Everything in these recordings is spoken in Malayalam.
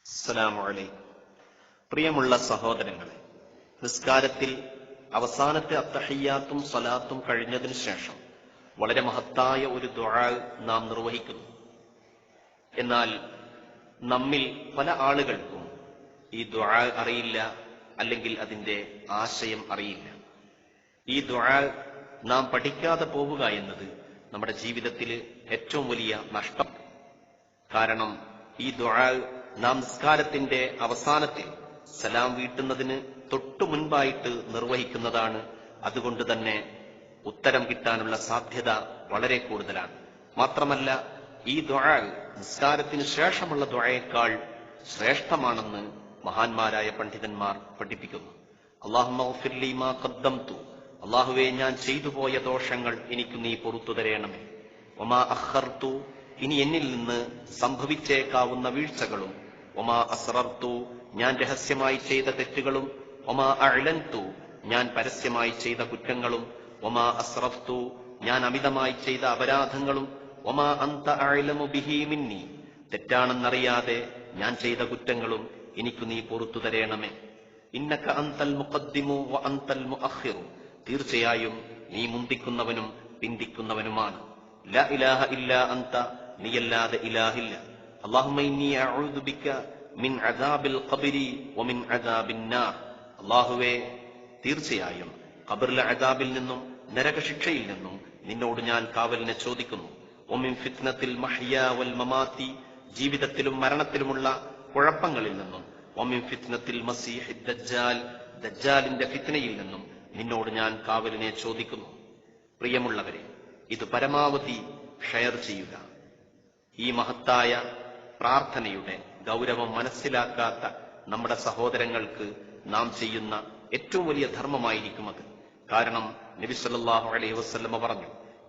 അസ്സലാമു അലൈക്കും. പ്രിയമുള്ള സഹോദരങ്ങളെ, നിസ്കാരത്തിൽ അവസാനത്തെ അത്തഹിയ്യാത്തും സ്വലാത്തും കഴിഞ്ഞതിനു ശേഷം വളരെ മഹത്തായ ഒരു ദുആ നാം നിർവഹിക്കുന്നു. എന്നാൽ നമ്മിൽ പല ആളുകൾക്കും ഈ ദുആ അറിയില്ല, അല്ലെങ്കിൽ അതിന്റെ ആശയം അറിയില്ല. ഈ ദുആ നാം പഠിക്കാതെ പോവുക എന്നത് നമ്മുടെ ജീവിതത്തിൽ ഏറ്റവും വലിയ നഷ്ടം. കാരണം ഈ ദുആ നാം നിസ്കാരത്തിന്റെ അവസാനത്തിൽ സലാം വീട്ടുന്നതിന് തൊട്ടു മുൻപായിട്ട് നിർവഹിക്കുന്നതാണ്. അതുകൊണ്ട് തന്നെ ഉത്തരം കിട്ടാനുള്ള സാധ്യത വളരെ കൂടുതലാണ്. മാത്രമല്ല, ഈ ദുആ നിസ്കാരത്തിന് ശേഷമുള്ള ദുആയേക്കാൾ ശ്രേഷ്ഠമാണെന്ന് മഹാന്മാരായ പണ്ഡിതന്മാർ പഠിപ്പിക്കുന്നു. അല്ലാഹുമ്മ ഗ്ഫിർ ലീ മാ ഖദ്ദംതു, അല്ലാഹുവേ, ഞാൻ ചെയ്തു പോയ ദോഷങ്ങൾ എനിക്ക് നീ പൊറുത്തു തരേണമേ. വമാ അഖർതു, ഇനി എന്നിൽ നിന്ന് സംഭവിച്ചേക്കാവുന്ന വീഴ്ചകളും. വമാ അസ്റർതു, ഞാൻ രഹസ്യമായി ചെയ്ത തെറ്റുകളും. വമാ അഅ്ലൻതു, ഞാൻ പരസ്യമായി ചെയ്ത കുറ്റങ്ങളും. വമാ അസ്റഫ്തു, ഞാൻ അമിതമായി ചെയ്ത അപരാധങ്ങളും. വമാ അൻത അഅ്ലമു ബിഹി മിന്നി, തെറ്റാണെന്നറിയാതെ ഞാൻ ചെയ്ത കുറ്റങ്ങളും എനിക്ക് നീ പൊറുത്തു തരേണമേ. ഇന്നക അൻതൽ മുഖദ്ദിമു വ അൻതൽ മുഅഖിറു, തീർച്ചയായും നീ മുന്തിക്കുന്നവനും പിന്തിക്കുന്നവനുമാണ്. ലാ ഇലാഹ ഇല്ലാ അൻത, നീയല്ലാതെ ഇലാഹില്ല. അല്ലാഹുമ്മ ഇന്നി അഊദു ബിക മിൻ അദാബിൽ ഖബ്രി വ മിൻ അദാബിൻ നാർ, അല്ലാഹുവേ, തീർച്ചയായും ഖബറിലെ അദാബിൽ നിന്നും നരകശിക്ഷയിൽ നിന്നും നിന്നോട് ഞാൻ കാവലിനെ ചോദിക്കുന്നു. വ മിൻ ഫിത്നത്തിൽ മഹ്യാ വൽ മമാതി, ജീവിതത്തിലും മരണത്തിലുമുള്ള കുഴപ്പങ്ങളിൽ നിന്നും. വ മിൻ ഫിത്നത്തിൽ മസീഹിദ് ദജ്ജാൽ, ദജ്ജാലിന്റെ ഫിത്നയിൽ നിന്നും നിന്നോട് ഞാൻ കാവലിനെ ചോദിക്കുന്നു. പ്രിയമുള്ളവരെ, ഇത് പരമാവധി ഷെയർ ചെയ്യുക. ഈ മഹത്തായ പ്രാർത്ഥനയുടെ ഗൗരവം മനസ്സിലാക്കാത്ത നമ്മുടെ സഹോദരങ്ങൾക്ക് നാം ചെയ്യുന്ന ഏറ്റവും വലിയ ധർമ്മമായിരിക്കും അത്. കാരണം നബി സല്ലല്ലാഹു അലൈഹി വസല്ലമ പറഞ്ഞു,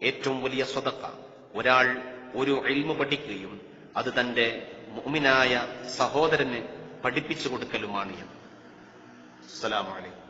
ഏറ്റവും വലിയ സ്വതക്ക ഒരാൾ ഒരു ഇൽമു പഠിക്കുകയും അത് തന്റെ മുഅ്മിനായ സഹോദരന് പഠിപ്പിച്ചു കൊടുക്കലുമാണ്. അസ്സലാമു അലൈക്കും.